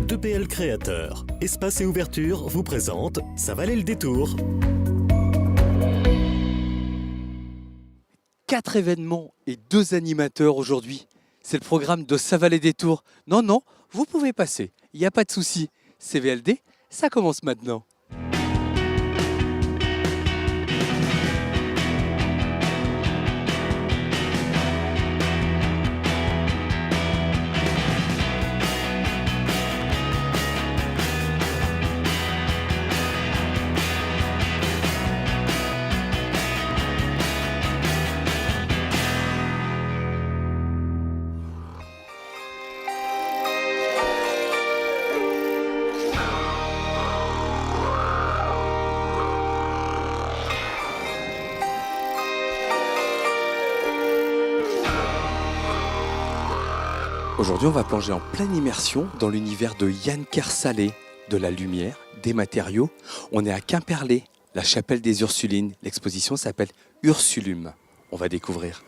2PL Créateur, Espace et Ouverture vous présente Ça valait le détour. 4 événements et 2 animateurs aujourd'hui. C'est le programme de Ça valait des tours. Non, vous pouvez passer, il n'y a pas de souci. CVLD, ça commence maintenant. Aujourd'hui, on va plonger en pleine immersion dans l'univers de Yann Kersalé, de la lumière, des matériaux. On est à Quimperlé, la chapelle des Ursulines. L'exposition s'appelle Ursulum. On va découvrir.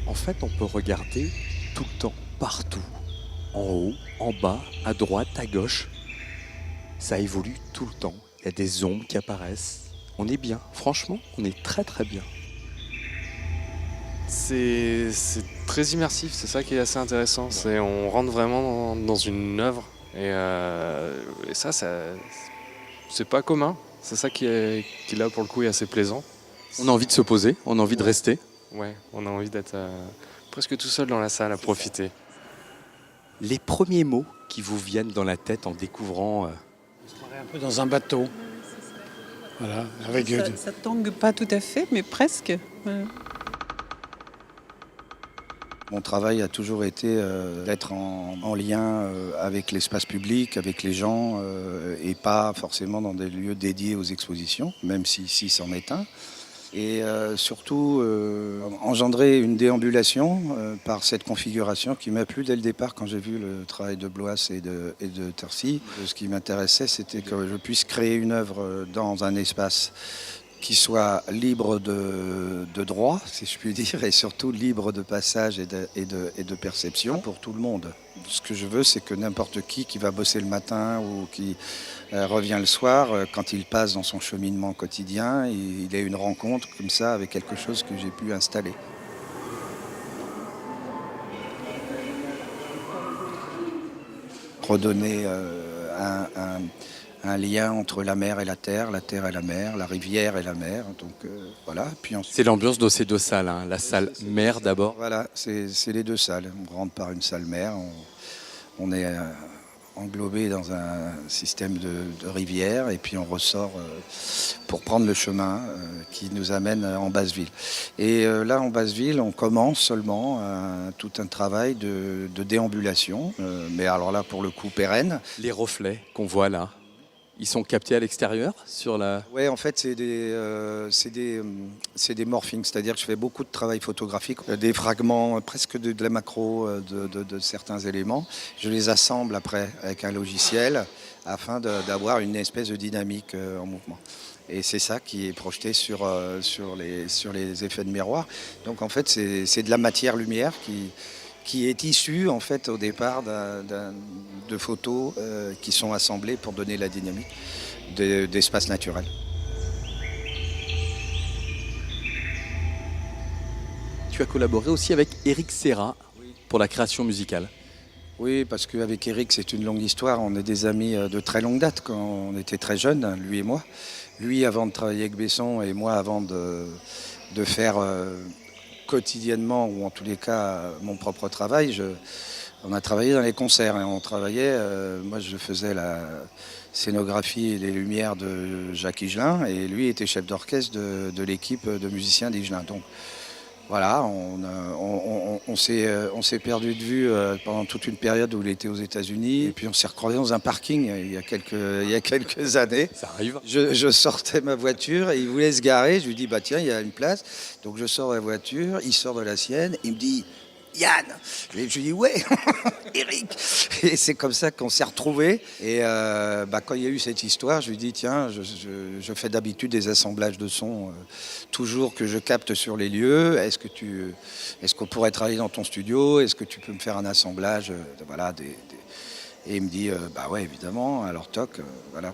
En fait, on peut regarder tout le temps, partout. En haut, en bas, à droite, à gauche. Ça évolue tout le temps. Il y a des ombres qui apparaissent. On est bien. Franchement, on est très très bien. C'est très immersif, c'est ça qui est assez intéressant. On rentre vraiment dans une œuvre et ça c'est pas commun. C'est ça qui là pour le coup est assez plaisant. On a envie de se poser, on a envie de rester. Ouais, on a envie d'être presque tout seul dans la salle à profiter. Les premiers mots qui vous viennent dans la tête en découvrant... On se croirait un peu dans un bateau. Voilà, avec Ça tangue pas tout à fait, mais presque. Voilà. Mon travail a toujours été d'être en lien avec l'espace public, avec les gens, et pas forcément dans des lieux dédiés aux expositions, même si ici c'en est un. Et surtout engendrer une déambulation par cette configuration qui m'a plu dès le départ quand j'ai vu le travail de Blois et de Tercy. Ce qui m'intéressait, c'était que je puisse créer une œuvre dans un espace qui soit libre de droit, si je puis dire, et surtout libre de passage et de perception pour tout le monde. Ce que je veux, c'est que n'importe qui va bosser le matin ou qui revient le soir, quand il passe dans son cheminement quotidien, il ait une rencontre comme ça avec quelque chose que j'ai pu installer. Redonner un lien entre la mer et la terre et la mer, la rivière et la mer. Donc voilà. Puis ensuite, C'est l'ambiance de ces 2 salles, hein. La salle mer d'abord. voilà, c'est les 2 salles. On rentre par une salle mer, on est englobé dans un système de rivière et puis on ressort pour prendre le chemin qui nous amène en Basse-Ville. Et là, en Basse-Ville, on commence seulement tout un travail de déambulation, mais alors là, pour le coup, pérenne. Les reflets qu'on voit là, ils sont captés à l'extérieur sur la... Oui, en fait, c'est des morphings, c'est-à-dire que je fais beaucoup de travail photographique, des fragments presque de la macro de certains éléments. Je les assemble après avec un logiciel afin d'avoir une espèce de dynamique en mouvement. Et c'est ça qui est projeté sur les effets de miroir. Donc en fait, c'est de la matière-lumière qui est issue en fait au départ de photos qui sont assemblées pour donner la dynamique d'espace naturel. tu as collaboré aussi avec Eric Serra pour la création musicale. Oui, parce qu'avec Eric, c'est une longue histoire. On est des amis de très longue date quand on était très jeunes, lui et moi. Lui avant de travailler avec Besson et moi avant de faire quotidiennement, ou en tous les cas mon propre travail. On a travaillé dans les concerts et on travaillait, moi je faisais la scénographie et les lumières de Jacques Higelin et lui était chef d'orchestre de l'équipe de musiciens d'Higelin. Donc voilà, on s'est perdu de vue pendant toute une période où il était aux États-Unis et puis on s'est recroisés dans un parking il y a quelques années. Ça arrive. Je sortais ma voiture et il voulait se garer, je lui dis bah tiens il y a une place, donc je sors de la voiture, il sort de la sienne, il me dit Yann, je lui dis ouais, Eric. Et c'est comme ça qu'on s'est retrouvés. Et quand il y a eu cette histoire, je lui dis tiens, je fais d'habitude des assemblages de sons, toujours que je capte sur les lieux. Est-ce qu'on pourrait travailler dans ton studio? Est-ce que tu peux me faire un assemblage Et il me dit bah ouais évidemment. Alors toc, voilà.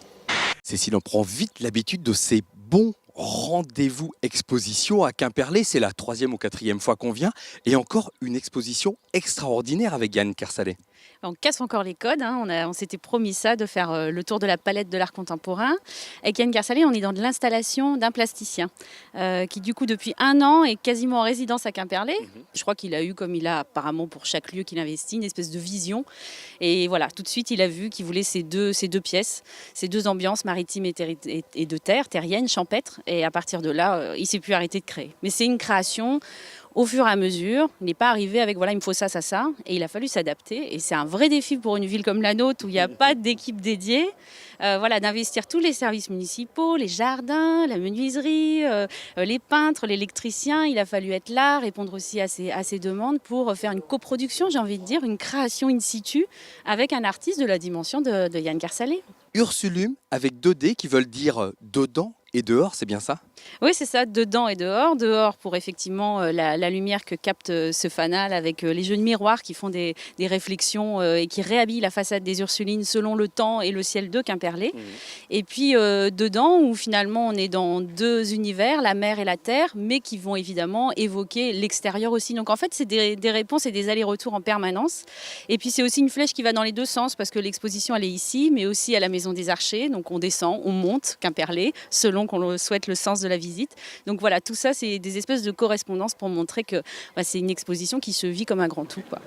Cécile, on prend vite l'habitude de ces bons rendez-vous exposition à Quimperlé. C'est la 3e ou 4e fois qu'on vient. Et encore une exposition extraordinaire avec Yann Kersalé. On casse encore les codes, hein. On s'était promis ça, de faire le tour de la palette de l'art contemporain. Avec Yann Kersalé, on est dans de l'installation d'un plasticien qui du coup depuis 1 an est quasiment en résidence à Quimperlé. Je crois qu'il a eu, comme il a apparemment pour chaque lieu qu'il investit, une espèce de vision. Et voilà, tout de suite il a vu qu'il voulait ces deux pièces, ces deux ambiances maritimes et de terre, terriennes, champêtres. Et à partir de là, il ne s'est plus arrêté de créer. Mais c'est une création au fur et à mesure. Il n'est pas arrivé avec voilà, il me faut ça, ça, ça. Et il a fallu s'adapter. Et c'est un vrai défi pour une ville comme la nôtre où il n'y a pas d'équipe dédiée. D'investir tous les services municipaux, les jardins, la menuiserie, les peintres, l'électricien. Il a fallu être là, répondre aussi à ces demandes pour faire une coproduction, j'ai envie de dire, une création in situ avec un artiste de la dimension de Yann Kersalé. Ursulum avec 2D qui veulent dire dedans et dehors, c'est bien ça? Oui, c'est ça, dedans et dehors. Dehors pour effectivement la lumière que capte ce fanal avec les jeux de miroirs qui font des réflexions et qui réhabillent la façade des Ursulines selon le temps et le ciel de Quimperlé. Et puis dedans où finalement on est dans 2 univers, la mer et la terre, mais qui vont évidemment évoquer l'extérieur aussi. Donc en fait c'est des réponses et des allers-retours en permanence. Et puis c'est aussi une flèche qui va dans les 2 sens parce que l'exposition elle est ici, mais aussi à la Maison des Archers. Donc on descend, on monte Quimperlé selon qu'on le souhaite le sens de la visite. Donc voilà, tout ça c'est des espèces de correspondances pour montrer que c'est une exposition qui se vit comme un grand tout, quoi.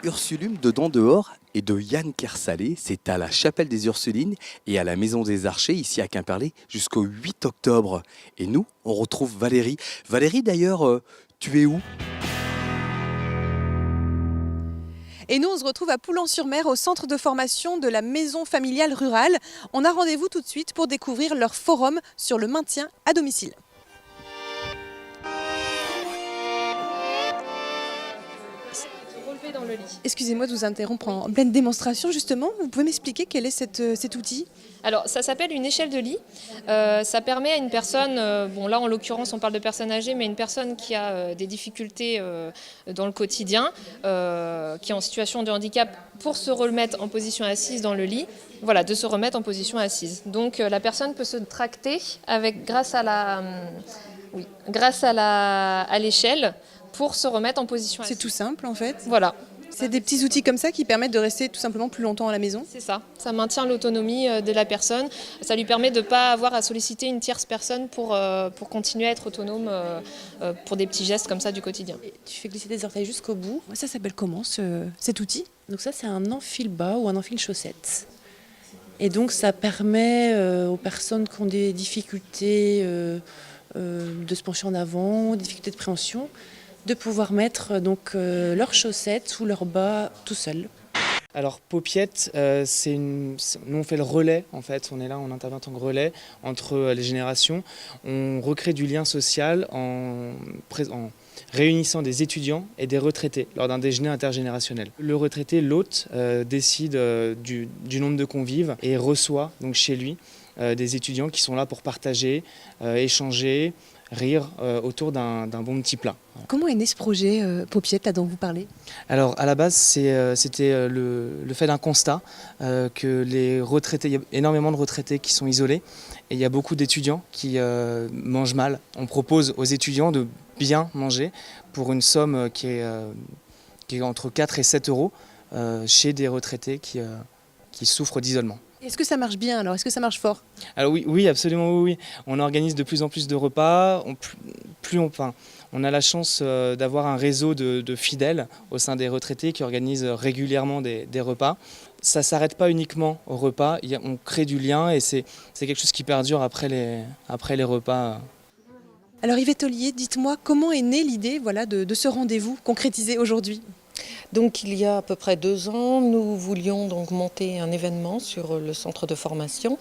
Ursulum dedans dehors et de Yann Kersalé, c'est à la Chapelle des Ursulines et à la Maison des Archers ici à Quimperlé jusqu'au 8 octobre. Et nous, on retrouve Valérie. Valérie d'ailleurs, tu es où ? Et nous, on se retrouve à Poulan-sur-Mer, au centre de formation de la Maison familiale rurale. On a rendez-vous tout de suite pour découvrir leur forum sur le maintien à domicile. Dans le lit. Excusez-moi de vous interrompre en pleine démonstration justement. Vous pouvez m'expliquer quel est cet outil ? Alors ça s'appelle une échelle de lit. Ça permet à une personne, là en l'occurrence on parle de personnes âgées, mais une personne qui a des difficultés dans le quotidien, qui est en situation de handicap, pour se remettre en position assise dans le lit, de se remettre en position assise. Donc la personne peut se tracter grâce à l'échelle pour se remettre en position assise. C'est tout simple en fait. Voilà. C'est des petits outils comme ça qui permettent de rester tout simplement plus longtemps à la maison. C'est ça. Ça maintient l'autonomie de la personne. Ça lui permet de ne pas avoir à solliciter une tierce personne pour continuer à être autonome pour des petits gestes comme ça du quotidien. Et tu fais glisser des orteils jusqu'au bout. Ça s'appelle comment cet outil ? Donc ça c'est un enfile-bas ou un enfile-chaussette. Et donc ça permet aux personnes qui ont des difficultés de se pencher en avant, des difficultés de préhension, de pouvoir mettre leurs chaussettes ou leurs bas tout seuls. Alors Paupiette, nous on fait le relais en fait, on est là, on intervient en tant que relais entre les générations. On recrée du lien social en réunissant des étudiants et des retraités lors d'un déjeuner intergénérationnel. Le retraité, l'hôte, décide du nombre de convives et reçoit donc chez lui des étudiants qui sont là pour partager, échanger, rire autour d'un bon petit plat. Comment est né ce projet Paupiette là dont vous parlez? Alors à la base c'était le fait d'un constat que les retraités, il y a énormément de retraités qui sont isolés et il y a beaucoup d'étudiants qui mangent mal. On propose aux étudiants de bien manger pour une somme qui est entre 4 et 7 euros chez des retraités qui souffrent d'isolement. Est-ce que ça marche bien alors? Est-ce que ça marche fort? Alors oui, absolument oui. On organise de plus en plus de repas. On a la chance d'avoir un réseau de fidèles au sein des retraités qui organisent régulièrement des repas. Ça ne s'arrête pas uniquement au repas, on crée du lien et c'est quelque chose qui perdure après les repas. Alors Yvette Ollier, dites-moi comment est née l'idée de ce rendez-vous concrétisé aujourd'hui? Donc il y a à peu près 2 ans, nous voulions donc monter un événement sur le centre de formation.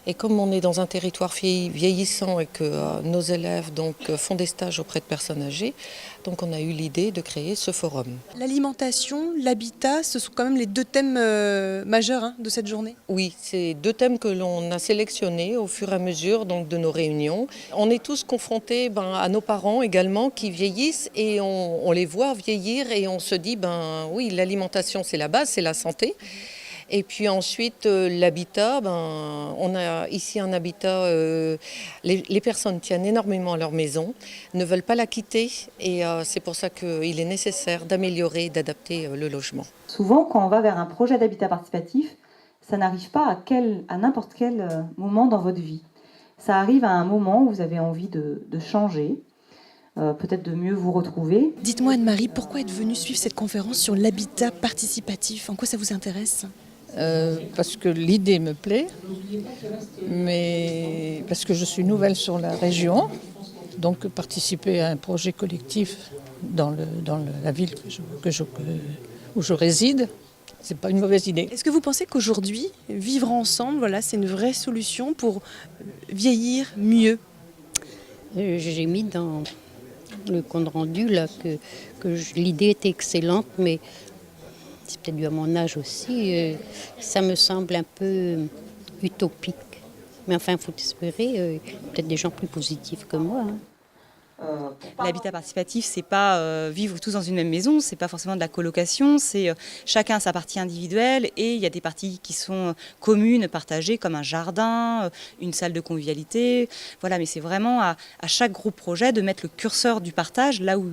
Et comme on est dans un territoire vieillissant et que nos élèves font des stages auprès de personnes âgées, donc on a eu l'idée de créer ce forum. L'alimentation, l'habitat, ce sont quand même les 2 thèmes majeurs de cette journée? Oui, c'est 2 thèmes que l'on a sélectionnés au fur et à mesure de nos réunions. On est tous confrontés à nos parents également qui vieillissent et on les voit vieillir et on se dit, oui, l'alimentation c'est la base, c'est la santé. Et puis ensuite, l'habitat, on a ici un habitat, les personnes tiennent énormément à leur maison, ne veulent pas la quitter et c'est pour ça qu'il est nécessaire d'améliorer, d'adapter le logement. Souvent, quand on va vers un projet d'habitat participatif, ça n'arrive pas à n'importe quel moment dans votre vie. Ça arrive à un moment où vous avez envie de changer, peut-être de mieux vous retrouver. Dites-moi Anne-Marie, pourquoi êtes venue suivre cette conférence sur l'habitat participatif? En quoi ça vous intéresse? Parce que l'idée me plaît, mais parce que je suis nouvelle sur la région, donc participer à un projet collectif dans la ville où je réside, c'est pas une mauvaise idée. Est-ce que vous pensez qu'aujourd'hui, vivre ensemble, c'est une vraie solution pour vieillir mieux? J'ai mis dans le compte rendu là, que l'idée était excellente, mais c'est peut-être dû à mon âge aussi, ça me semble un peu utopique. Mais enfin, il faut espérer, peut-être des gens plus positifs que moi. L'habitat participatif, c'est pas vivre tous dans une même maison, c'est pas forcément de la colocation, c'est chacun sa partie individuelle et il y a des parties qui sont communes, partagées, comme un jardin, une salle de convivialité. Voilà, mais c'est vraiment à chaque groupe projet de mettre le curseur du partage là où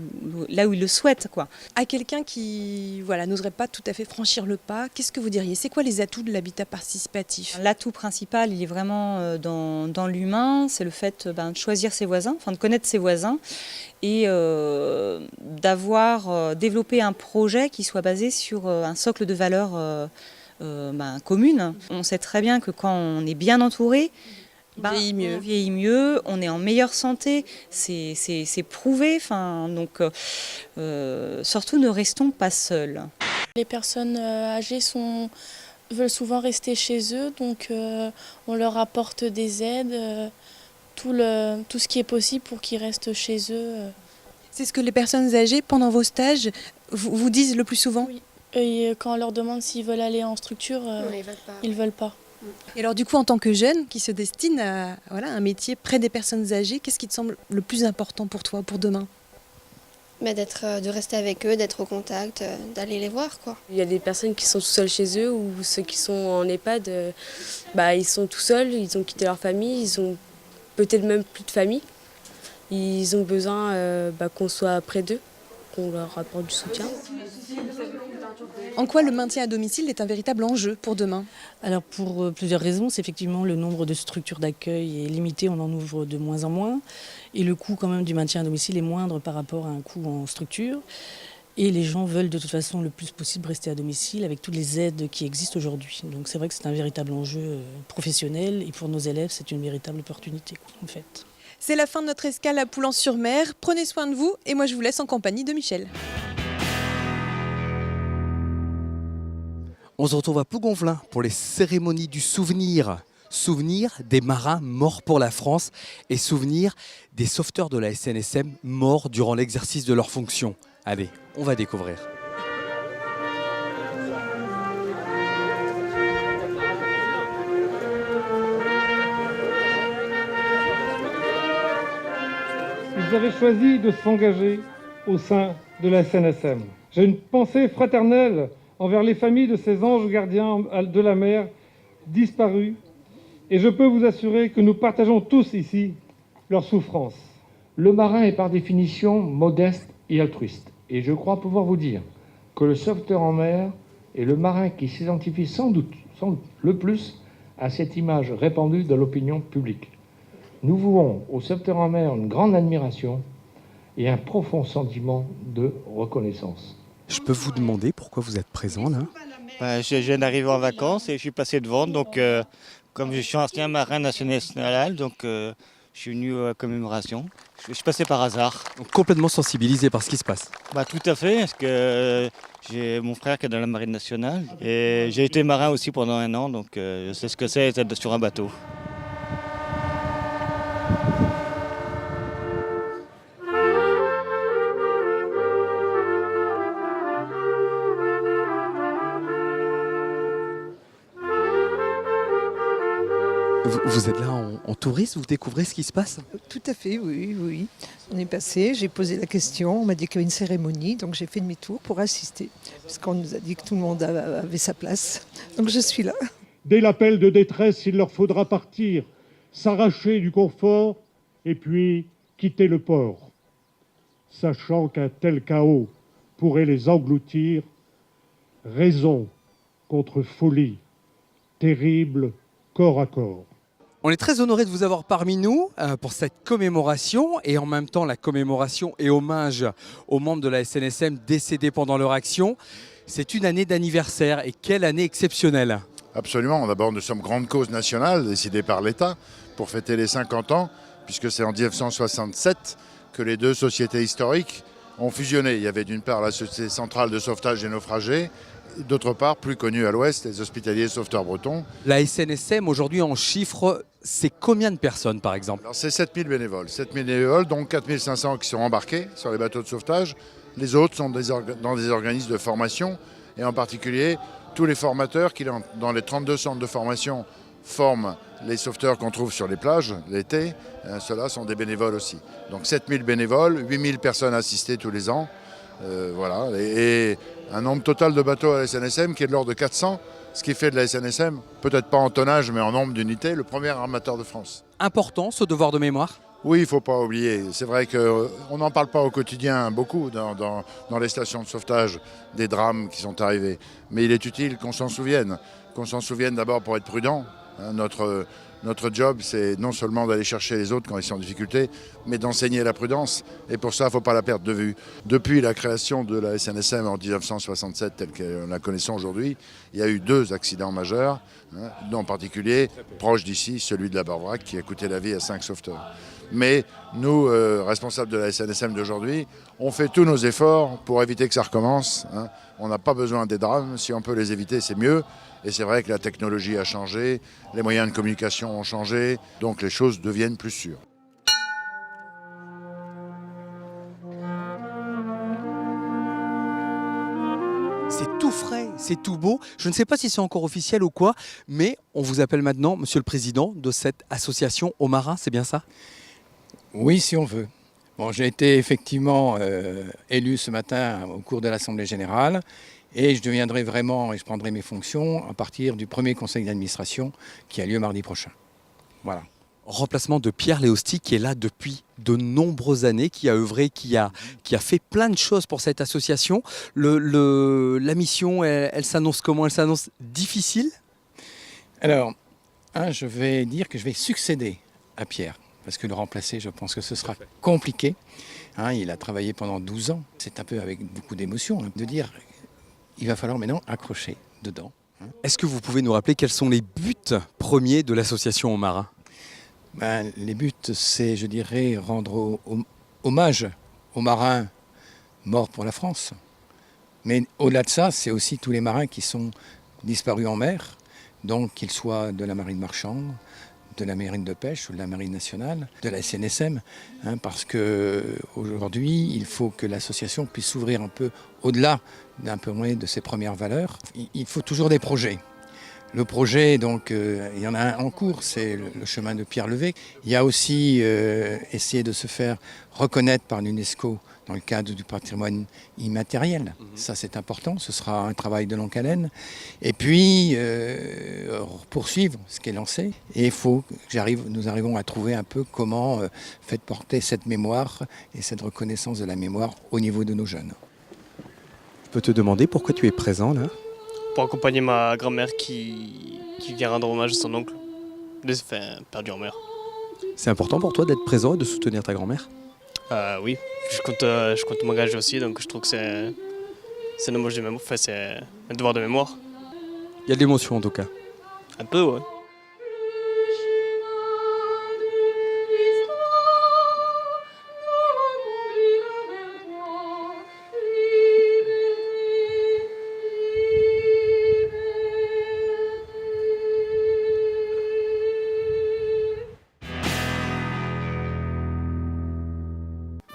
il le souhaite, quoi. À quelqu'un qui n'oserait pas tout à fait franchir le pas, qu'est-ce que vous diriez? C'est quoi les atouts de l'habitat participatif? L'atout principal, il est vraiment dans l'humain, c'est le fait de choisir ses voisins, enfin de connaître ses voisins. Et d'avoir développé un projet qui soit basé sur un socle de valeurs communes. On sait très bien que quand on est bien entouré, on vieillit mieux, on est en meilleure santé, c'est prouvé. Donc, surtout ne restons pas seuls. Les personnes âgées veulent souvent rester chez eux, donc on leur apporte des aides. Tout ce qui est possible pour qu'ils restent chez eux. C'est ce que les personnes âgées, pendant vos stages, vous disent le plus souvent? Oui. Et quand on leur demande s'ils veulent aller en structure, ils ne veulent pas. Et alors du coup, en tant que jeune qui se destine à un métier près des personnes âgées, qu'est-ce qui te semble le plus important pour toi, pour demain? De rester avec eux, d'être au contact, d'aller les voir, quoi. Il y a des personnes qui sont tout seules chez eux ou ceux qui sont en EHPAD, ils sont tout seuls, ils ont quitté leur famille, ils ont peut-être même plus de famille. Ils ont besoin qu'on soit près d'eux, qu'on leur apporte du soutien. En quoi le maintien à domicile est un véritable enjeu pour demain? Alors pour plusieurs raisons, c'est effectivement le nombre de structures d'accueil est limité, on en ouvre de moins en moins. Et le coût quand même du maintien à domicile est moindre par rapport à un coût en structure. Et les gens veulent de toute façon le plus possible rester à domicile avec toutes les aides qui existent aujourd'hui. Donc c'est vrai que c'est un véritable enjeu professionnel et pour nos élèves c'est une véritable opportunité en fait. C'est la fin de notre escale à Poulan-sur-Mer. Prenez soin de vous et moi je vous laisse en compagnie de Michel. On se retrouve à Plougonvelin pour les cérémonies du souvenir. Souvenir des marins morts pour la France et souvenir des sauveteurs de la SNSM morts durant l'exercice de leurs fonctions. Allez, on va découvrir. ils avaient choisi de s'engager au sein de la SNSM. J'ai une pensée fraternelle envers les familles de ces anges gardiens de la mer disparus, et je peux vous assurer que nous partageons tous ici leur souffrance. Le marin est par définition modeste et altruiste, et je crois pouvoir vous dire que le sauveteur en mer est le marin qui s'identifie sans doute le plus à cette image répandue dans l'opinion publique. Nous vouons au sauveteur en mer une grande admiration et un profond sentiment de reconnaissance. Je peux vous demander pourquoi vous êtes présent là? Je viens d'arriver en vacances et je suis passé devant, donc comme je suis ancien marin national, donc je suis venu à la commémoration. Je suis passé par hasard. Donc complètement sensibilisé par ce qui se passe? Tout à fait, parce que j'ai mon frère qui est dans la marine nationale et j'ai été marin aussi pendant 1 an, donc je sais ce que c'est d'être sur un bateau. Vous êtes là en touriste, vous découvrez ce qui se passe? Tout à fait, oui. On est passé, j'ai posé la question, on m'a dit qu'il y avait une cérémonie, donc j'ai fait demi-tour pour assister, puisqu'on nous a dit que tout le monde avait sa place. Donc je suis là. Dès l'appel de détresse, il leur faudra partir, s'arracher du confort et puis quitter le port, sachant qu'un tel chaos pourrait les engloutir. Raison contre folie, terrible corps à corps. On est très honoré de vous avoir parmi nous pour cette commémoration et en même temps la commémoration et hommage aux membres de la SNSM décédés pendant leur action. C'est une année d'anniversaire et quelle année exceptionnelle! Absolument. D'abord, nous sommes grande cause nationale décidée par l'État pour fêter les 50 ans, puisque c'est en 1967 que les deux sociétés historiques ont fusionné. Il y avait d'une part la Société centrale de sauvetage des naufragés, d'autre part, plus connue à l'ouest, les Hospitaliers Sauveteurs Bretons. La SNSM, aujourd'hui en chiffres, c'est combien de personnes par exemple? Alors, c'est 7000 bénévoles. 7000 bénévoles, dont 4500 qui sont embarqués sur les bateaux de sauvetage. Les autres sont dans des organismes de formation, et en particulier tous les formateurs qui, dans les 32 centres de formation, forment les sauveteurs qu'on trouve sur les plages l'été. Ceux-là sont des bénévoles aussi. Donc 7000 bénévoles, 8000 personnes assistées tous les ans. Voilà, et un nombre total de bateaux à la SNSM qui est de l'ordre de 400, ce qui fait de la SNSM, peut-être pas en tonnage mais en nombre d'unités, le premier armateur de France. Important ce devoir de mémoire? Oui, il ne faut pas oublier. C'est vrai qu'on n'en parle pas au quotidien beaucoup dans les stations de sauvetage des drames qui sont arrivés. Mais il est utile qu'on s'en souvienne. Qu'on s'en souvienne d'abord pour être prudent. Notre job, c'est non seulement d'aller chercher les autres quand ils sont en difficulté, mais d'enseigner la prudence. Et pour ça, il ne faut pas la perdre de vue. Depuis la création de la SNSM en 1967, telle que nous la connaissons aujourd'hui, il y a eu 2 accidents majeurs, en particulier, proche d'ici, celui de la Barbarac, qui a coûté la vie à 5 sauveteurs. Mais nous, responsables de la SNSM d'aujourd'hui, on fait tous nos efforts pour éviter que ça recommence. On n'a pas besoin des drames. Si on peut les éviter, c'est mieux. Et c'est vrai que la technologie a changé, les moyens de communication ont changé, donc les choses deviennent plus sûres. C'est tout frais, c'est tout beau. Je ne sais pas si c'est encore officiel ou quoi, mais on vous appelle maintenant Monsieur le Président de cette association aux marins, c'est bien ça? Oui, si on veut. Bon, j'ai été effectivement élu ce matin au cours de l'Assemblée Générale et je deviendrai vraiment, et je prendrai mes fonctions à partir du premier conseil d'administration qui a lieu mardi prochain. Voilà. Remplacement de Pierre Léosti qui est là depuis de nombreuses années, qui a œuvré, qui a fait plein de choses pour cette association. La mission, elle s'annonce comment? Elle s'annonce difficile? Alors, je vais dire que je vais succéder à Pierre. Parce que le remplacer, je pense que ce sera compliqué. Il a travaillé pendant 12 ans. C'est un peu avec beaucoup d'émotion de dire il va falloir maintenant accrocher dedans. Est-ce que vous pouvez nous rappeler quels sont les buts premiers de l'association aux marins? Les buts, c'est, je dirais, rendre hommage aux marins morts pour la France. Mais au-delà de ça, c'est aussi tous les marins qui sont disparus en mer, donc qu'ils soient de la marine marchande, de la marine de pêche ou de la marine nationale, de la SNSM, parce qu'aujourd'hui, il faut que l'association puisse s'ouvrir un peu au-delà d'un peu moins de ses premières valeurs. Il faut toujours des projets. Le projet, donc, il y en a un en cours, c'est le chemin de pierre levée. Il y a aussi essayer de se faire reconnaître par l'UNESCO dans le cadre du patrimoine immatériel. Ça, c'est important. Ce sera un travail de longue haleine. Et puis, poursuivre ce qui est lancé. Et il faut que nous arrivons à trouver un peu comment faire porter cette mémoire et cette reconnaissance de la mémoire au niveau de nos jeunes. Je peux te demander pourquoi tu es présent là? Pour accompagner ma grand-mère qui vient rendre hommage à son oncle, perdu en mer. C'est important pour toi d'être présent et de soutenir ta grand-mère? Oui, je compte m'engager aussi, donc je trouve que c'est un hommage de mémoire, c'est un devoir de mémoire. Il y a de l'émotion en tout cas. Un peu, ouais.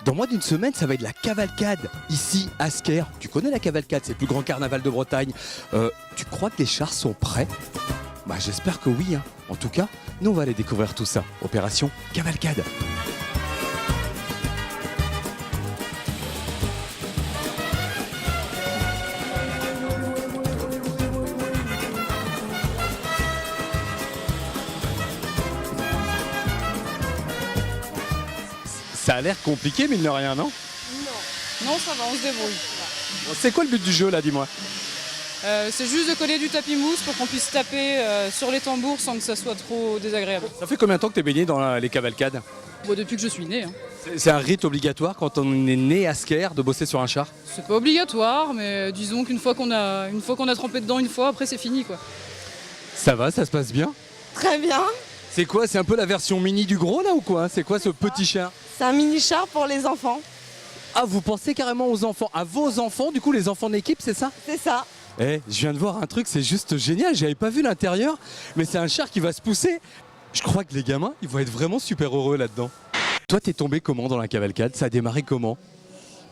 Dans moins d'une semaine, ça va être la cavalcade, ici à Sker. Tu connais la cavalcade, c'est le plus grand carnaval de Bretagne. Tu crois que les chars sont prêts? Bah j'espère que oui, hein. En tout cas, nous on va aller découvrir tout ça. Opération Cavalcade. Ça a l'air compliqué, mine de rien, non? Non, ça va, on se débrouille. C'est quoi le but du jeu, là, dis-moi? C'est juste de coller du tapis mousse pour qu'on puisse taper sur les tambours sans que ça soit trop désagréable. Ça fait combien de temps que tu es baigné dans les cavalcades? Bon, depuis que je suis née. Hein. C'est un rite obligatoire quand on est né à Sker de bosser sur un char? C'est pas obligatoire, mais disons qu'une fois qu'on a trempé dedans une fois, après c'est fini quoi. Ça va, ça se passe bien? Très bien. C'est quoi? C'est un peu la version mini du gros là ou quoi? C'est quoi ce petit char? C'est un mini char pour les enfants. Ah, vous pensez carrément aux enfants, à vos enfants, du coup les enfants de l'équipe, c'est ça? C'est ça. Je viens de voir un truc, c'est juste génial, j'avais pas vu l'intérieur, mais c'est un char qui va se pousser. Je crois que les gamins, ils vont être vraiment super heureux là-dedans. Toi, t'es tombé comment dans la cavalcade? Ça a démarré comment?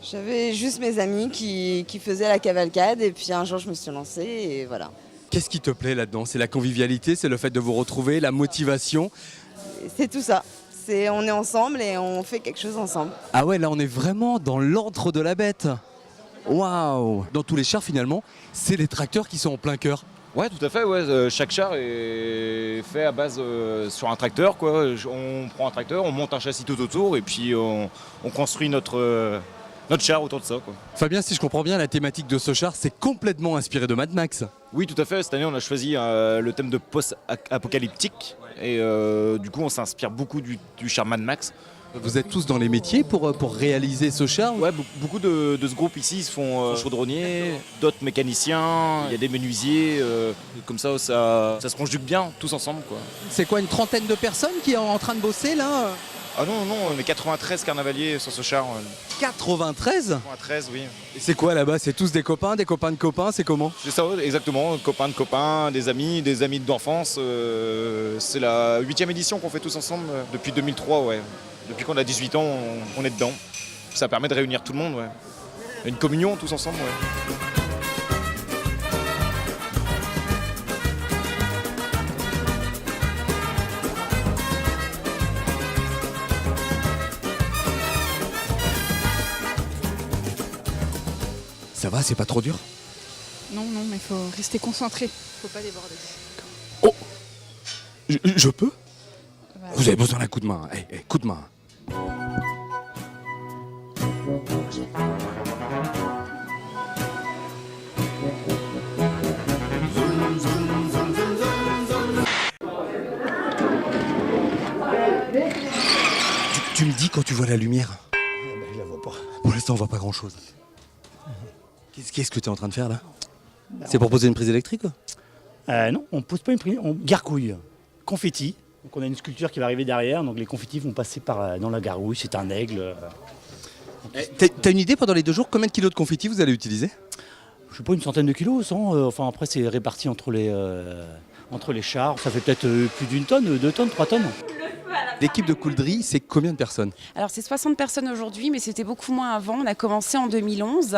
J'avais juste mes amis qui faisaient la cavalcade et puis un jour je me suis lancée et voilà. Qu'est-ce qui te plaît là-dedans? C'est la convivialité, c'est le fait de vous retrouver, la motivation? C'est tout ça. On est ensemble et on fait quelque chose ensemble. Ah ouais, là on est vraiment dans l'antre de la bête. Waouh! Dans tous les chars finalement, c'est les tracteurs qui sont en plein cœur. Ouais, tout à fait. Ouais. Chaque char est fait à base sur un tracteur, quoi. On prend un tracteur, on monte un châssis tout autour et puis on construit notre char autour de ça, quoi. Fabien, si je comprends bien, la thématique de ce char, c'est complètement inspiré de Mad Max. Oui, tout à fait. Cette année, on a choisi le thème de post-apocalyptique et du coup, on s'inspire beaucoup du char Mad Max. Vous êtes tous dans les métiers pour réaliser ce char? Ouais, beaucoup de ce groupe ici, ils se font chaudronniers, d'autres mécaniciens, il y a des menuisiers, comme ça se conjugue bien, tous ensemble, quoi. C'est quoi, une trentaine de personnes qui sont en train de bosser là? Ah non, on est 93 carnavaliers sur ce char. 93? 93, oui. Et c'est quoi là-bas? C'est tous des copains de copains, c'est comment? C'est ça, exactement, copains de copains, des amis d'enfance. C'est la 8e édition qu'on fait tous ensemble depuis 2003, ouais. Depuis qu'on a 18 ans, on est dedans. Ça permet de réunir tout le monde, ouais. Une communion tous ensemble, ouais. Ça va, c'est pas trop dur? Non, mais il faut rester concentré. Faut pas déborder. Oh! Je peux? Vous avez besoin d'un coup de main. Coup de main. Tu me dis quand tu vois la lumière? Je la vois pas. Pour l'instant, on voit pas grand-chose. Qu'est-ce que tu es en train de faire là? C'est pour poser une prise électrique? Non, on pose pas une prise, on gargouille. Confetti. Donc on a une sculpture qui va arriver derrière, donc les confettis vont passer dans la gargouille, c'est un aigle. T'as une idée pendant les 2 jours combien de kilos de confettis vous allez utiliser? Je sais pas, une centaine de kilos, enfin après c'est réparti entre les chars, ça fait peut-être plus d'1 tonne, 2 tonnes, 3 tonnes. Le feu à la L'équipe de Couledry, c'est combien de personnes? Alors c'est 60 personnes aujourd'hui, mais c'était beaucoup moins avant. On a commencé en 2011,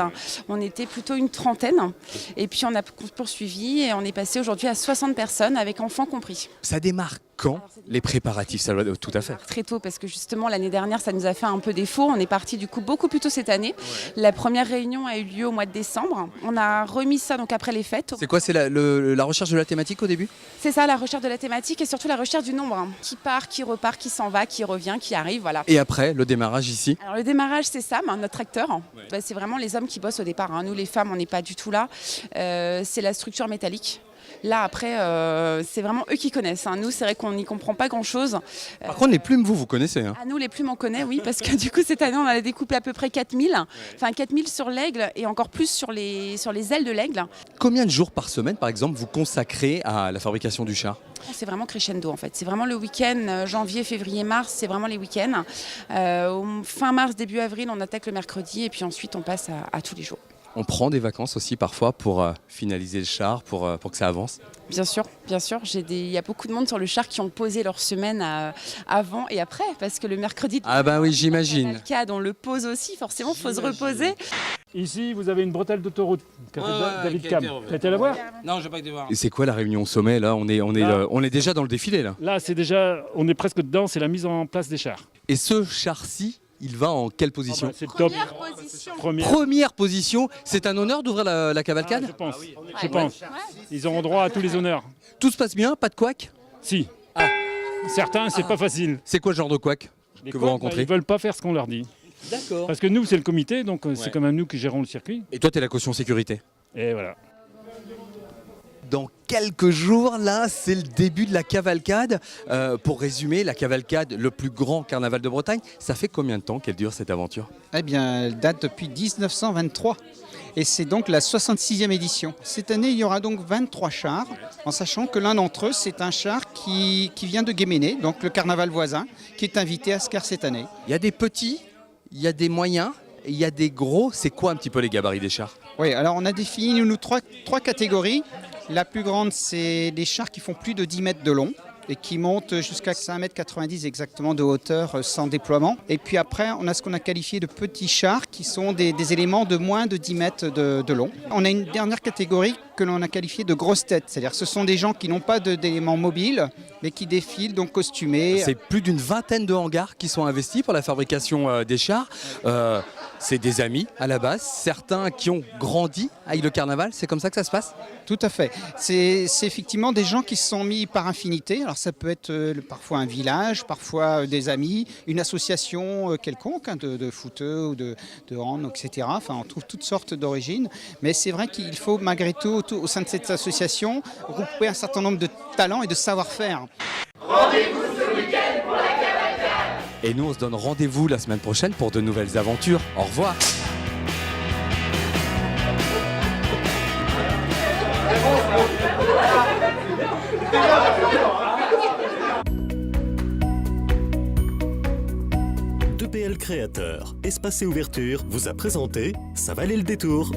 on était plutôt une trentaine. Et puis on a poursuivi et on est passé aujourd'hui à 60 personnes, avec enfants compris. Ça démarre quand les préparatifs? Ça doit tout à fait. Très tôt, parce que justement l'année dernière, ça nous a fait un peu défaut. On est parti du coup beaucoup plus tôt cette année. La première réunion a eu lieu au mois de décembre. On a remis ça donc après les fêtes. C'est quoi? C'est la recherche de la thématique au début? C'est ça, la recherche de la thématique et surtout la recherche du nombre. Qui part, qui repart, qui s'en va, qui revient, qui arrive, voilà. Et après, le démarrage ici? Alors le démarrage, c'est Sam, notre acteur. Bah, c'est vraiment les hommes qui bossent au départ. Nous, les femmes, on n'est pas du tout là. C'est la structure métallique. Là, après, c'est vraiment eux qui connaissent. Nous, c'est vrai qu'on n'y comprend pas grand-chose. Par contre, les plumes, vous connaissez. Nous, les plumes, on connaît, oui, parce que du coup, cette année, on a découpé à peu près 4000. Enfin, 4000 sur l'aigle et encore plus sur les ailes de l'aigle. Combien de jours par semaine, par exemple, vous consacrez à la fabrication du char? C'est vraiment crescendo, en fait. C'est vraiment le week-end, janvier, février, mars, c'est vraiment les week-ends. Fin mars, début avril, on attaque le mercredi et puis ensuite, on passe à tous les jours. On prend des vacances aussi parfois pour finaliser le char, pour que ça avance? Bien sûr, bien sûr. Il y a beaucoup de monde sur le char qui ont posé leur semaine avant et après, parce que le mercredi... Ah bah oui, j'imagine. On le pose aussi, forcément, il faut se reposer. Ici, vous avez une bretelle d'autoroute, David Cam. T'as été la voir? Non, je n'ai pas été voir. Et c'est quoi la réunion au sommet là? On est déjà dans le défilé là. Là, on est presque dedans, c'est la mise en place des chars. Et ce char-ci, il va en quelle position? C'est top. Première position. C'est un honneur d'ouvrir la cavalcade? Je pense. Je pense. Ils auront droit à tous les honneurs. Tout se passe bien? Pas de couac? Si. Certains, c'est pas facile. C'est quoi le genre de couac que vous rencontrez? Ils veulent pas faire ce qu'on leur dit. D'accord. Parce que nous, c'est le comité, donc c'est quand même nous qui gérons le circuit. Et toi, tu es la caution sécurité? Et voilà. Dans quelques jours, là, c'est le début de la cavalcade. Pour résumer, la cavalcade, le plus grand carnaval de Bretagne, ça fait combien de temps qu'elle dure cette aventure? Eh bien, elle date depuis 1923 et c'est donc la 66e édition. Cette année, il y aura donc 23 chars, en sachant que l'un d'entre eux, c'est un char qui vient de Guéméné, donc le carnaval voisin, qui est invité à Ascar cette année. Il y a des petits, il y a des moyens, il y a des gros. C'est quoi un petit peu les gabarits des chars? Oui, alors on a défini nous trois catégories. La plus grande, c'est des chars qui font plus de 10 mètres de long et qui montent jusqu'à 5,90 m exactement de hauteur sans déploiement. Et puis après, on a ce qu'on a qualifié de petits chars qui sont des éléments de moins de 10 mètres de long. On a une dernière catégorie que l'on a qualifiée de grosses têtes, c'est-à-dire ce sont des gens qui n'ont pas d'éléments mobiles mais qui défilent donc costumés. C'est plus d'une vingtaine de hangars qui sont investis pour la fabrication des chars. C'est des amis à la base, certains qui ont grandi avec le carnaval, c'est comme ça que ça se passe? Tout à fait. C'est effectivement des gens qui se sont mis par infinité. Alors ça peut être parfois un village, parfois des amis, une association quelconque de footeux ou de hand, etc. Enfin, on trouve toutes sortes d'origines. Mais c'est vrai qu'il faut malgré tout, au sein de cette association, regrouper un certain nombre de talents et de savoir-faire. Rendez-vous ce week-end pour la cavalcade. Et nous, on se donne rendez-vous la semaine prochaine pour de nouvelles aventures. Au revoir. DPL Créateur, espace et ouverture vous a présenté Ça valait le détour.